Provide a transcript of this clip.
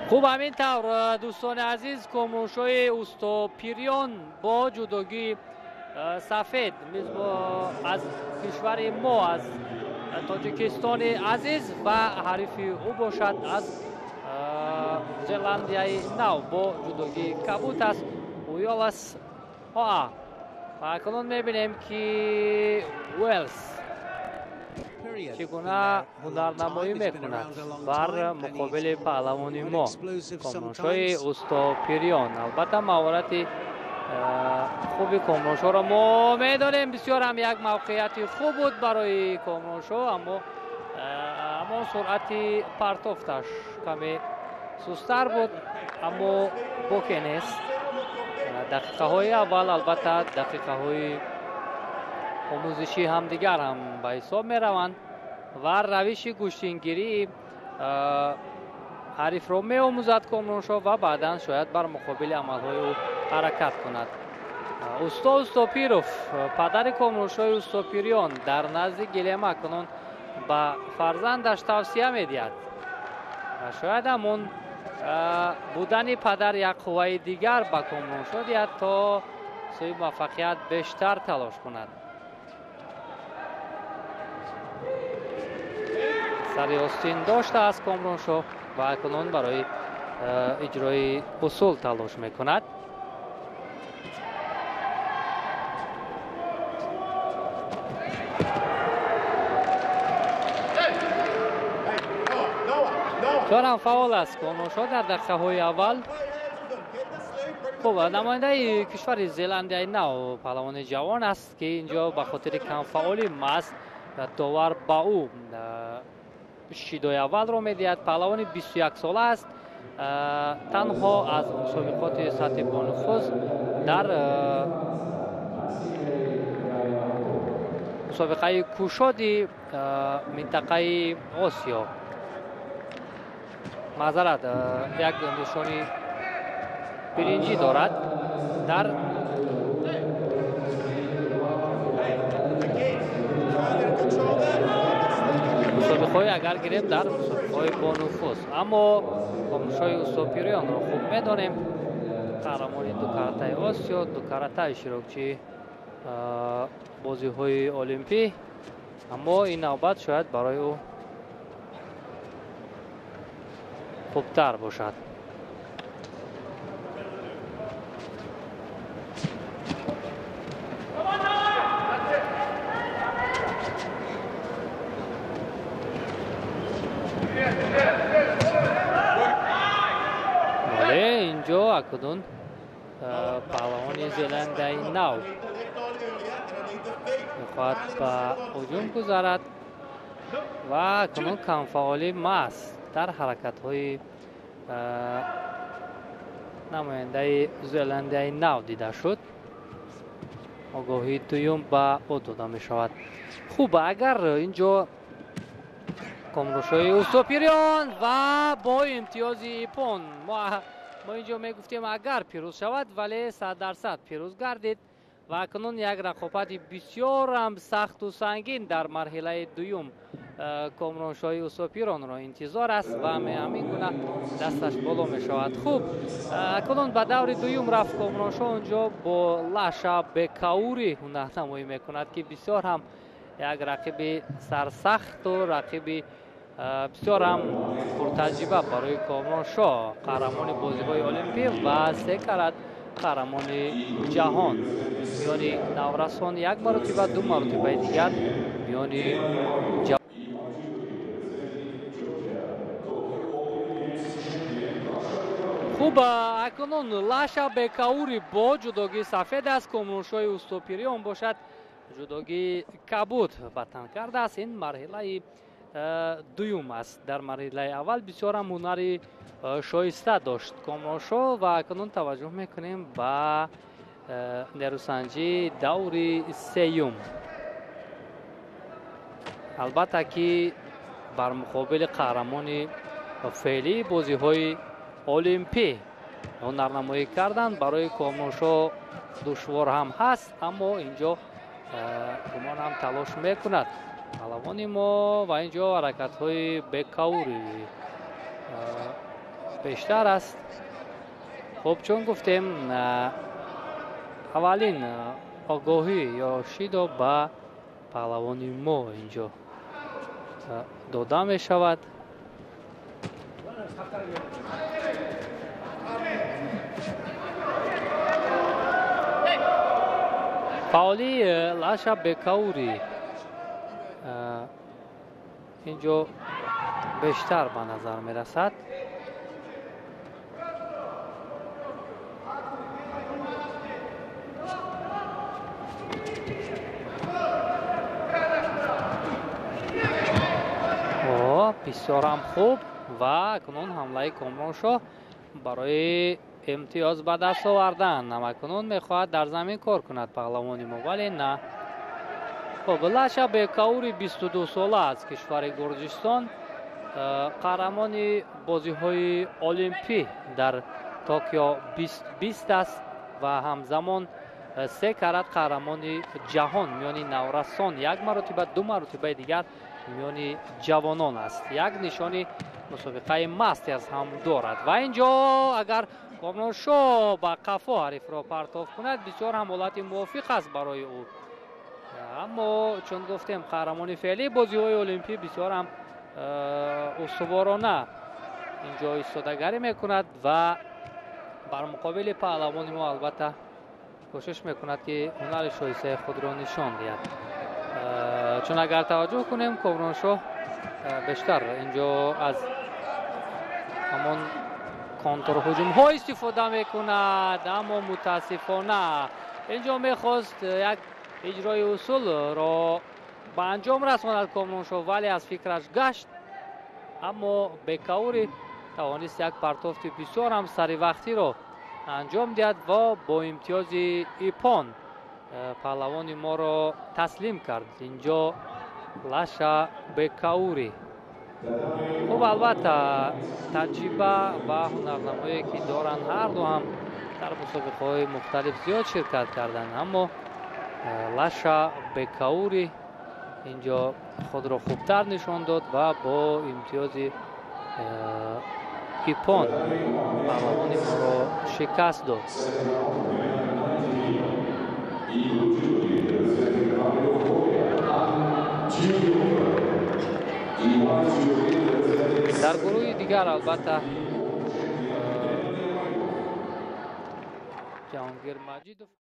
خوب همینطور دوستان عزیز کامرانشاه اوستاپیریان با جودوگی سفید از کشور ما از تاجیکستان عزیز و حریف او باشد از زلاندیای نو با جودوگی کبوت است اویالس ها و اکنون میبینیم که ویلز چگونه هنرنمایی میکند بر مقابل پهلوانی ما کامرانشاه اوستاپیریان. البته مهارت خوبی کامرانشاه را ما میدانیم، بسیار هم یک موقعیت خوب بود برای کامرانشاه، اما سرعت پرتافتش کمی سستر بود، اما باکی نیست. دقیقه های اول البته دقیقه های آموزشی هم دیگر هم به حساب می روند و روش گوشتینگیری حریف را می آموزد کامرانشاه و بعدا شاید بر مقابل عملهای او حرکت کند. اوستاپیروف پدر کامرانشاه اوستاپیریان در نزد گلیم اکنون به فرزندش توصیه می دهد و شاید همون بودن پدر یک قوه دیگر به کامرانشاه دهد تا سوی موفقیت بیشتر تلاش کند. سری آستین داشته از کامرانشاه و اکنون برای اجرای اصول تلاش می کند. چهارم فعال است کامرانشاه در دقیقه های اول. خب نماینده کشور زلاندیای نو پهلوان جوان است که اینجا به خاطر کم فعالی محض داور با او شیدای اول را میدهد. پهلوان 21 ساله است، تنها از مسابقات سطح بانفوذ در مسابقه کوشادی منطقه آسیا معذرت یک نشانی برنجی دارد. در مسابقه های اگر گرفت در مسابقه های بانفوذ، اما کامرانشاه اوستاپیریان را خوب میدانیم، قهرمان دو کاراته آسیا، دو کاراته اشتراکچی بازی های المپی، اما این نوبت شاید برای او خوبتر باشد. ولی اینجا اکنون پهلوان زلاندیای نو میخواهد به هجوم گذارد و اکنون کمفعالی محض در حرکت های نماینده زلاندیای نو دیده شد. آگاهی دوم به او داده می شود. خوب اگر اینجا کامرانشاه اوستاپیریان و با امتیاز ایپون ما اینجا می گفتیم اگر پیروز شود، ولی 100% پیروز گردید و اکنون یک رقابت بسیار هم سخت و سنگین در مرحله دوم کامرانشاه اوستاپیریان را انتظار است و همین گونه دستش بالا می شود. خوب اکنون به دور دوم رفت کامرانشاه، اونجا با لاشا بکاوری هنرنمایی می کند که بسیار هم یک رقیب سرسخت و رقیب بسیار هم پرتجربه برای کامرانشاه، قهرمان بازی های المپی و 3 کرات قهرمان جهان، میانی نورسان یک مرتبه، 2 مرتبه دیگر میانی خوب اکنون لاشا بکاوری با جودوگی سفید است. کامرانشاه اوستاپیریان باشد جودوگی کبوت به تن کرده است. این مرحله دوم است. در مرحله اول بسیار هم هنر شایسته داشت کامرانشاه و اکنون توجه میکنیم به نیروسنجی دور سیوم. البته که بر مقابل قهرمان فعلی بازی های المپی هنرنمایی کردن برای کامرانشاه دشوار هم هست، اما اینجا گمان هم تلاش میکند پهلوان ما و اینجا حرکت های بکاوری بیشتر است. خب چون گفتیم اولین آگاهی یا شیدو با پهلوانی ما اینجا داده می شود. فعالی لاشا بکاوری اینجا بیشتر به نظر می رسد. بسیار هم خوب و اکنون حمله کامرانشاه برای امتیاز به دست آوردن. اکنون میخواهد در زمین کار کند پهلوانی ما، ولی نه. خب لاشا بکاوری 22 ساله از کشور گرجستان، قهرمان بازی های المپی در توکیو 2020 است و همزمان 3 کرات قهرمان جهان میانی نورسان، 1 مرتبه 2 مرتبه دیگر میانی جوانان است. یک نشانی مسابقه ماسترز هم دارد و اینجا اگر کامرانشاه با قفا حریف را پرتاب کند بسیار هم حالت موافق است برای او. اما چون گفتیم قهرمان فعلی بازی های المپی بسیار هم استوارانه اینجا ایستادگی میکند و بر مقابل پهلوان ما البته کوشش میکند که هنر شایسته خود را نشان دهد. چون اگر توجه کنیم کامرانشاه بیشتر اینجا از همان کانتر هجوم ها استفاده میکند، اما متاسفانه اینجا میخواست یک اجرای اصول را به انجام رساند کامرانشاه، ولی از فکرش گشت. اما بکاوری توانست یک پرتافت بسیار هم سری وقتی را انجام دهد و با امتیاز ایپان پهلوان ما را تسلیم کرد. اینجا لاشا بکاوری. خب البته تجربه و هنرنمایی که دارن هر دو هم در مسابقه های مختلف زیاد شرکت کردن، اما لاشا بکاوری اینجا خود را خوبتر نشان داد و با امتیاز ایپان پهلوان ما را شکست داد. در گروه دیگر البته جهانگیر مجید